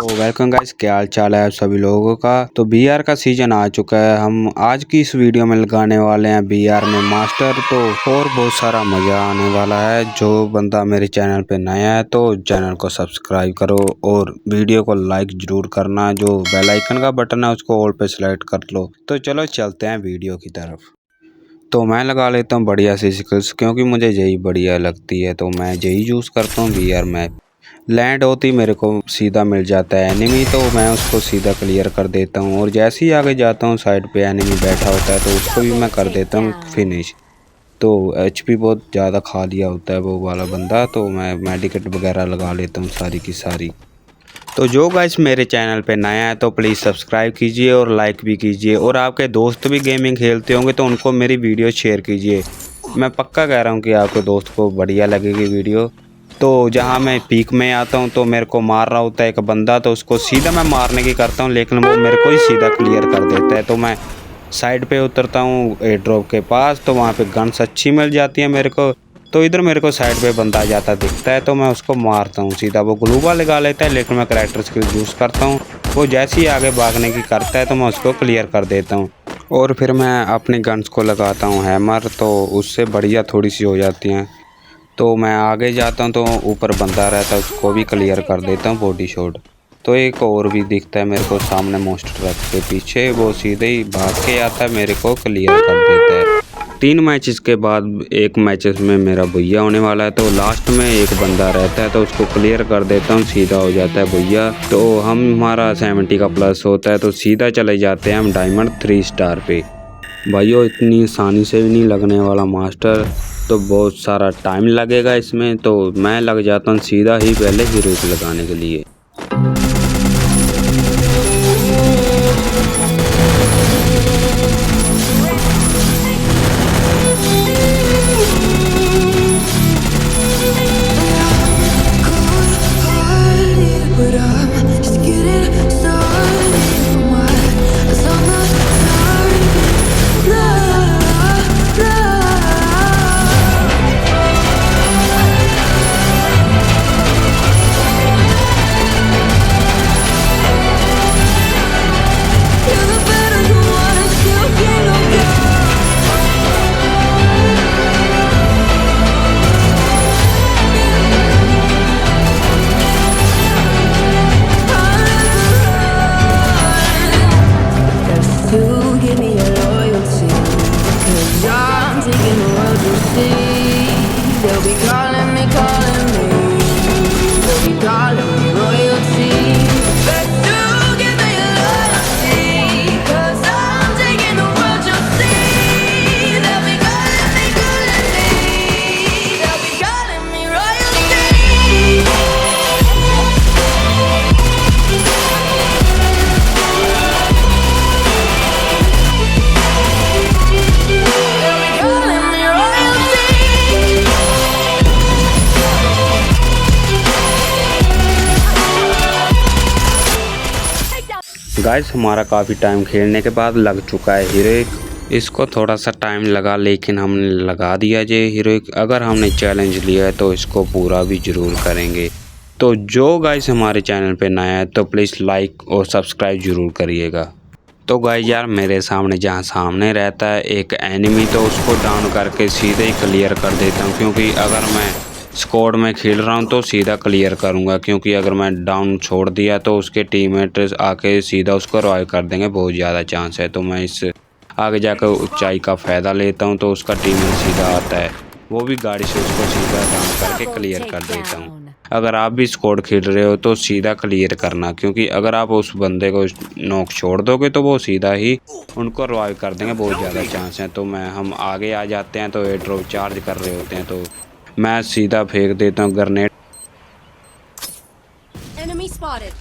तो welcome guys, क्या हाल चाल है आप सभी लोगों का। तो बीआर का सीजन आ चुका है। हम आज की इस वीडियो में लगाने वाले हैं बीआर में मास्टर। तो और बहुत सारा मज़ा आने वाला है। जो बंदा मेरे चैनल पे नया है तो चैनल को सब्सक्राइब करो और वीडियो को लाइक ज़रूर करना। जो बेल आइकन का बटन है उसको ऑल पे सेलेक्ट कर लो। तो चलो चलते हैं वीडियो की तरफ। तो मैं लगा लेता हूँ बढ़िया सी स्किल्स, क्योंकि मुझे यही बढ़िया लगती है। तो मैं यही यूज़ करता हूँ बीआर मैप। लैंड होती मेरे को सीधा मिल जाता है एनिमी, तो मैं उसको सीधा क्लियर कर देता हूँ। और जैसे ही आगे जाता हूँ साइड पे एनिमी बैठा होता है तो उसको भी मैं कर देता हूँ फिनिश। तो एचपी बहुत ज़्यादा खा लिया होता है वो वाला बंदा, तो मैं मेडिकेट वगैरह लगा लेता हूँ सारी की सारी। तो जो गाइस मेरे चैनल पे नया है तो प्लीज़ सब्सक्राइब कीजिए और लाइक भी कीजिए। और आपके दोस्त भी गेमिंग खेलते होंगे तो उनको मेरी वीडियो शेयर कीजिए। मैं पक्का कह रहा हूँ कि आपके दोस्त को बढ़िया लगेगी वीडियो। तो जहाँ मैं पीक में आता हूँ तो मेरे को मार रहा होता है एक बंदा, तो उसको सीधा मैं मारने की करता हूँ लेकिन वो मेरे को ही सीधा क्लियर कर देता है। तो मैं साइड पे उतरता हूँ एयर ड्रॉप के पास, तो वहाँ पे गन्स अच्छी मिल जाती है मेरे को। तो इधर मेरे को साइड पे बंदा जाता दिखता है तो मैं उसको मारता हूँ सीधा। वो ग्लूबा लगा लेता है लेकिन मैं करैक्टर स्किल यूज़ करता हूँ। वो जैसे ही आगे भागने की करता है तो मैं उसको क्लियर कर देता हूँ। और फिर मैं अपनी गन्स को लगाता हूँ हैमर, तो उससे बढ़िया थोड़ी सी हो जाती हैं। तो मैं आगे जाता हूँ तो ऊपर बंदा रहता है उसको भी क्लियर कर देता हूँ बॉडी शॉट। तो एक और भी दिखता है मेरे को सामने मोस्ट ट्रक के पीछे, वो सीधे ही भाग के आता है मेरे को क्लियर कर देता है। 3 मैचेस के बाद एक मैचेस में मेरा भैया होने वाला है, तो लास्ट में एक बंदा रहता है तो उसको क्लियर कर देता हूँ, सीधा हो जाता है भैया। तो हमारा 70 का प्लस होता है तो सीधा चले जाते हैं हम डायमंड 3 स्टार पे। भाइयों इतनी आसानी से भी नहीं लगने वाला मास्टर, तो बहुत सारा टाइम लगेगा इसमें। तो मैं लग जाता हूँ सीधा ही पहले हीरोइक लगाने के लिए। They'll be calling me, they'll be calling me royalty. But you give me your loyalty, 'cause I'm taking the world, you'll see. They'll be calling me, they'll be calling me royalty. Guys हमारा काफ़ी time खेलने के बाद लग चुका है heroic. इसको थोड़ा सा टाइम लगा लेकिन हमने लगा दिया ये हीरोइक। अगर हमने चैलेंज लिया है तो इसको पूरा भी ज़रूर करेंगे। तो जो गाइस हमारे चैनल पे नया है तो प्लीज़ लाइक और सब्सक्राइब ज़रूर करिएगा। तो गाइस यार मेरे सामने जहाँ सामने रहता है एक एनिमी, तो उसको डाउन करके सीधे ही क्लियर कर देता हूँ। क्योंकि अगर मैं स्क्वाड में खेल रहा हूँ तो सीधा क्लियर करूँगा, क्योंकि अगर मैं डाउन छोड़ दिया तो उसके टीममेट आके सीधा उसको रिवाइव कर देंगे, बहुत ज़्यादा चांस है। तो मैं इस आगे जाकर ऊंचाई का फ़ायदा लेता हूँ, तो उसका टीममेट सीधा आता है, वो भी गाड़ी से उसको सीधा डाउन करके क्लियर कर देता हूँ। अगर आप भी स्क्वाड खेल रहे हो तो सीधा क्लियर करना, क्योंकि अगर आप उस बंदे को नॉक छोड़ दोगे तो वो सीधा ही उनको रिवाइव कर देंगे, बहुत ज़्यादा चांस है। तो हम आगे आ जाते हैं तो एयर ड्रॉप चार्ज कर रहे होते हैं, तो मैं सीधा फेंक देता हूँ ग्रेनेड। Enemy spotted.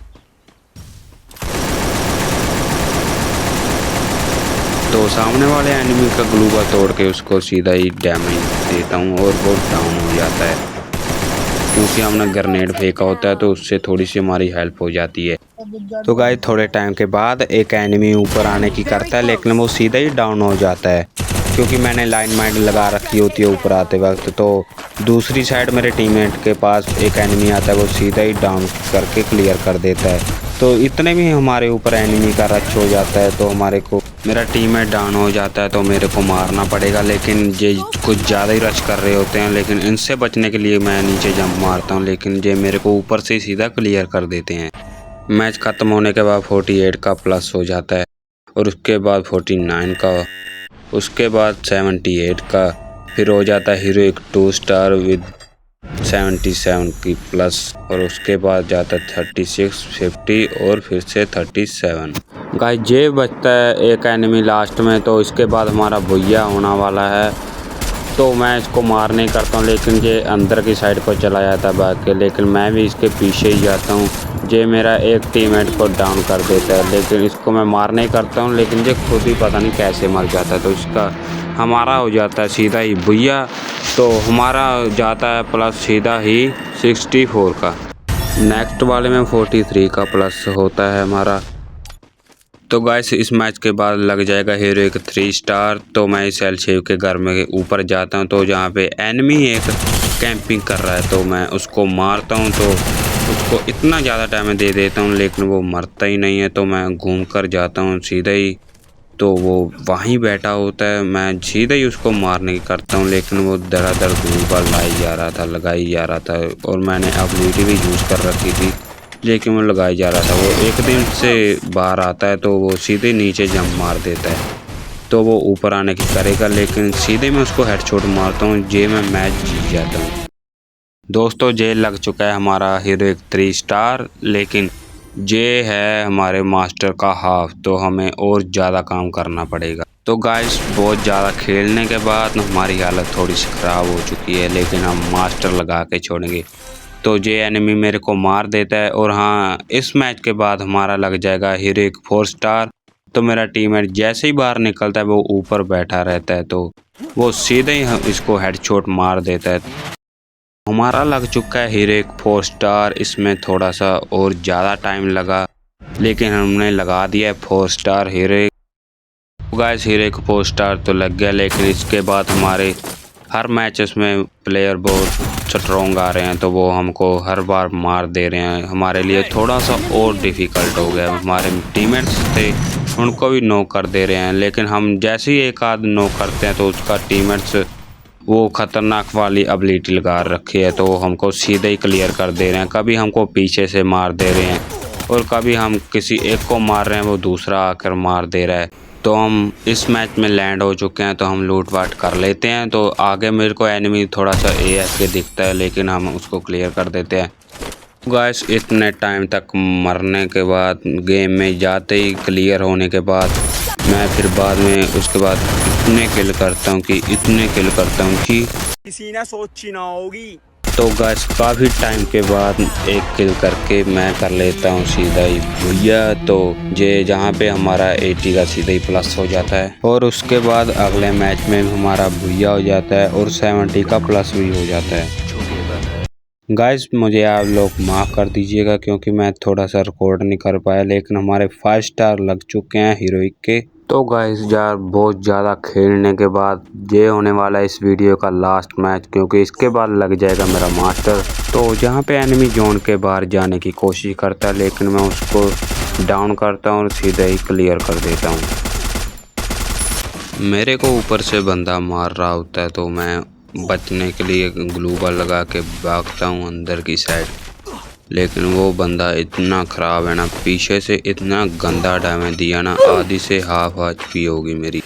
तो सामने वाले एनिमी का ग्लूबा तोड़ के उसको सीधा ही डैमेज देता हूँ और वो डाउन हो जाता है, क्योंकि हमने ग्रेनेड फेंका होता है तो उससे थोड़ी सी हमारी हेल्प हो जाती है। तो गाइस थोड़े टाइम के बाद एक एनिमी ऊपर आने की करता है लेकिन वो सीधा ही डाउन हो जाता है, क्योंकि मैंने लाइन माइंड लगा रखी होती है ऊपर आते वक्त। तो दूसरी साइड मेरे टीममेट के पास एक एनिमी आता है, वो सीधा ही डाउन करके क्लियर कर देता है। तो इतने में हमारे ऊपर एनिमी का रश हो जाता है, तो हमारे को मेरा टीममेट डाउन हो जाता है, तो मेरे को मारना पड़ेगा। लेकिन ये कुछ ज़्यादा ही रश कर रहे होते हैं, लेकिन इनसे बचने के लिए मैं नीचे जंप मारता हूँ, लेकिन ये मेरे को ऊपर से सीधा क्लियर कर देते हैं। मैच ख़त्म होने के बाद 48 का प्लस हो जाता है, और उसके बाद 49 का, उसके बाद 78 का, फिर हो जाता है हीरोइक 2 स्टार विद 77 की प्लस, और उसके बाद जाता है 36, 50 और फिर से 37। गाइस ये बचता है एक एनिमी लास्ट में, तो इसके बाद हमारा भुइया होने वाला है। तो मैं इसको मारने करता हूँ, लेकिन ये अंदर की साइड पर चला जाता है भाग के, लेकिन मैं भी इसके पीछे ही जाता हूँ। ये मेरा एक टीममेट को डाउन कर देता है, लेकिन इसको मैं मारने करता हूँ, लेकिन ये खुद ही पता नहीं कैसे मर जाता है। तो इसका हमारा हो जाता है सीधा ही भुइया, तो हमारा जाता है प्लस सीधा ही 64 का। नेक्स्ट वाले में 43 का प्लस होता है हमारा। तो गाइस इस मैच के बाद लग जाएगा हीरोइक 3 स्टार। तो मैं इस एल शेव के घर में ऊपर जाता हूं, तो जहां पे एनिमी एक कैंपिंग कर रहा है, तो मैं उसको मारता हूं, तो उसको इतना ज़्यादा डैमेज दे देता हूं, लेकिन वो मरता ही नहीं है। तो मैं घूम कर जाता हूं सीधा ही, तो वो वहीं बैठा होता है, मैं सीधा ही उसको मारने की करता हूं, लेकिन वो दरादर धूल लगाई जा रहा था, और मैंने एबिलिटी भी यूज़ कर रखी थी, लेकिन वो लगाई जा रहा था। वो एक दिन से बाहर आता है, तो वो सीधे नीचे जंप मार देता है, तो वो ऊपर आने की करेगा, लेकिन सीधे मैं उसको हेडशॉट मारता हूँ, जे मैं मैच जीत जाता हूँ। दोस्तों जे लग चुका है हमारा हीरोइक 3 स्टार, लेकिन जे है हमारे मास्टर का हाफ, तो हमें और ज़्यादा काम करना पड़ेगा। तो गाइस बहुत ज़्यादा खेलने के बाद हमारी हालत थोड़ी सी ख़राब हो चुकी है, लेकिन हम मास्टर लगा के छोड़ेंगे। तो ये एनिमी मेरे को मार देता है, और हाँ इस मैच के बाद हमारा लग जाएगा हीरोइक 4 स्टार। तो मेरा टीममेट जैसे ही बाहर निकलता है वो ऊपर बैठा रहता है, तो वो सीधे ही इसको हेडशॉट मार देता है। हमारा लग चुका है हीरोइक 4 स्टार। इसमें थोड़ा सा और ज़्यादा टाइम लगा, लेकिन हमने लगा दिया है 4 star heroic. Guys heroic 4 star तो लग गया, लेकिन इसके बाद हमारे हर मैचेस में प्लेयर बहुत स्ट्रॉन्ग आ रहे हैं, तो वो हमको हर बार मार दे रहे हैं। हमारे लिए थोड़ा सा और डिफ़िकल्ट हो गया। हमारे टीममेट्स थे उनको भी नॉक कर दे रहे हैं, लेकिन हम जैसे ही एक आध नॉक करते हैं, तो उसका टीममेट्स वो ख़तरनाक वाली एबिलिटी लगा रखी है, तो हमको सीधे ही क्लियर कर दे रहे हैं। कभी हमको पीछे से मार दे रहे हैं, और कभी हम किसी एक को मार रहे हैं, वो दूसरा आकर मार दे रहा है। तो हम इस मैच में लैंड हो चुके हैं, तो हम लूट वाट कर लेते हैं। तो आगे मेरे को एनिमी थोड़ा सा AFK दिखता है, लेकिन हम उसको क्लियर कर देते हैं। गाइस इतने टाइम तक मरने के बाद, गेम में जाते ही क्लियर होने के बाद, मैं फिर बाद में उसके बाद इतने किल करता हूँ कि किसी ने सोची ना होगी। तो गाइस काफ़ी टाइम के बाद एक किल करके मैं कर लेता हूँ सीधा ही भुइया। तो ये जहाँ पे हमारा 80 का सीधा ही प्लस हो जाता है, और उसके बाद अगले मैच में हमारा भुइया हो जाता है, और 70 का प्लस भी हो जाता है। गाइस मुझे आप लोग माफ़ कर दीजिएगा, क्योंकि मैं थोड़ा सा रिकॉर्ड नहीं कर पाया, लेकिन हमारे 5 स्टार लग चुके हैं हीरोइक के। तो गाइस यार बहुत ज़्यादा खेलने के बाद ये होने वाला है इस वीडियो का लास्ट मैच, क्योंकि इसके बाद लग जाएगा मेरा मास्टर। तो जहाँ पे एनिमी जोन के बाहर जाने की कोशिश करता है, लेकिन मैं उसको डाउन करता हूँ और सीधे ही क्लियर कर देता हूँ। मेरे को ऊपर से बंदा मार रहा होता है, तो मैं बचने के लिए ग्लू बॉल लगा के भागता हूँ अंदर की साइड, लेकिन वो बंदा इतना ख़राब है ना, पीछे से इतना गंदा डैमेज दिया ना, आधी से हाफ HP होगी मेरी,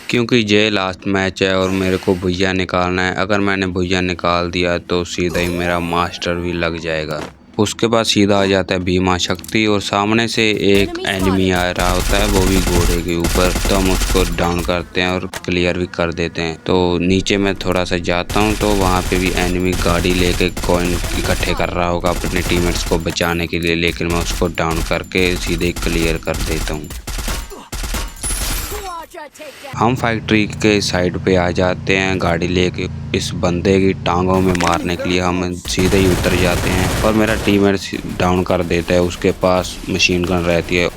क्योंकि ये लास्ट मैच है और मेरे को भुइया निकालना है। अगर मैंने भुइया निकाल दिया तो सीधा ही मेरा मास्टर भी लग जाएगा। उसके बाद सीधा आ जाता है भीमा शक्ति, और सामने से एक एनिमी आ रहा होता है, वो भी घोड़े के ऊपर। तो हम उसको डाउन करते हैं और क्लियर भी कर देते हैं। तो नीचे मैं थोड़ा सा जाता हूँ, तो वहाँ पे भी एनिमी गाड़ी लेके कॉइन इकट्ठे कर रहा होगा अपने टीममेट्स को बचाने के लिए, लेकिन मैं उसको डाउन करके सीधे क्लियर कर देता हूँ। हम फैक्ट्री के साइड पे आ जाते हैं गाड़ी लेके, इस बंदे की टांगों में मारने के लिए हम सीधे ही उतर जाते हैं, और मेरा टीममेट डाउन कर देता है। उसके पास मशीन गन रहती है,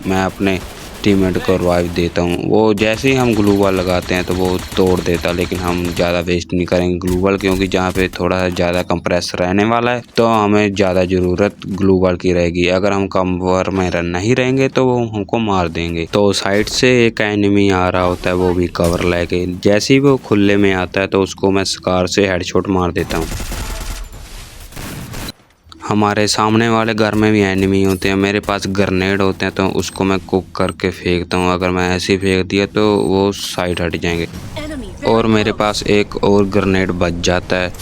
मैं अपने टीममेट को रिवाइव देता हूँ। वो जैसे ही हम ग्लू वॉल लगाते हैं तो वो तोड़ देता, लेकिन हम ज़्यादा वेस्ट नहीं करेंगे ग्लू वॉल, क्योंकि जहाँ पे थोड़ा सा ज़्यादा कंप्रेस रहने वाला है तो हमें ज़्यादा ज़रूरत ग्लू वॉल की रहेगी। अगर हम कवर में नहीं रहेंगे तो वो हमको मार देंगे। तो साइड से एक एनिमी आ रहा होता है, वो भी कवर लेके। जैसे ही वो खुले में आता है तो उसको मैं स्कार से हेडशॉट मार देता हूँ। हमारे सामने वाले घर में भी एनिमी होते हैं। मेरे पास ग्रेनेड होते हैं तो उसको मैं कुक करके फेंकता हूँ। अगर मैं ऐसे ही फेंक दिया तो वो साइड हट जाएंगे। और मेरे पास एक और ग्रेनेड बच जाता है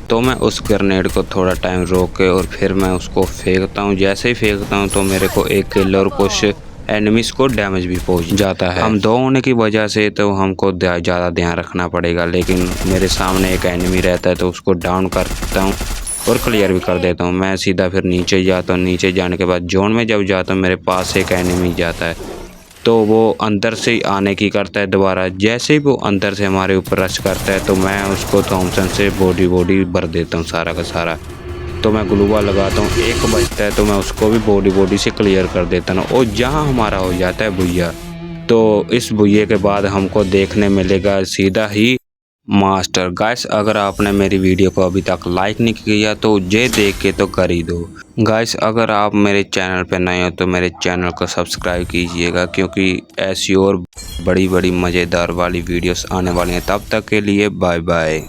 तो मैं उस ग्रेनेड को थोड़ा टाइम रोक के और फिर मैं उसको फेंकता हूँ। जैसे ही फेंकता हूँ तो मेरे को एक किल और कुछ एनिमीज को डैमेज भी पहुंच जाता है। हम 2 होने की वजह से तो हमको ज़्यादा ध्यान रखना पड़ेगा, लेकिन मेरे सामने एक एनिमी रहता है तो उसको डाउन करता हूँ और क्लियर भी कर देता हूँ। मैं सीधा फिर नीचे जाता हूँ। नीचे जाने के बाद जोन में जब जाता हूँ मेरे पास एक एनिमी जाता है तो वो अंदर से ही आने की करता है दोबारा। जैसे ही वो अंदर से हमारे ऊपर रश करता है तो मैं उसको थॉमसन से बॉडी भर देता हूँ सारा का सारा। तो मैं ग्लू वॉल लगाता हूँ, एक बचता है तो मैं उसको भी बॉडी से क्लियर कर देता हूँ। और जहाँ हमारा हो जाता है भुइया, तो इस भुइये के बाद हमको देखने मिलेगा सीधा ही मास्टर। गाइस, अगर आपने मेरी वीडियो को अभी तक लाइक नहीं किया तो ये देख के तो कर ही दो। गाइस, अगर आप मेरे चैनल पे नए हो तो मेरे चैनल को सब्सक्राइब कीजिएगा, क्योंकि ऐसी और बड़ी मज़ेदार वाली वीडियोस आने वाली हैं। तब तक के लिए बाय बाय।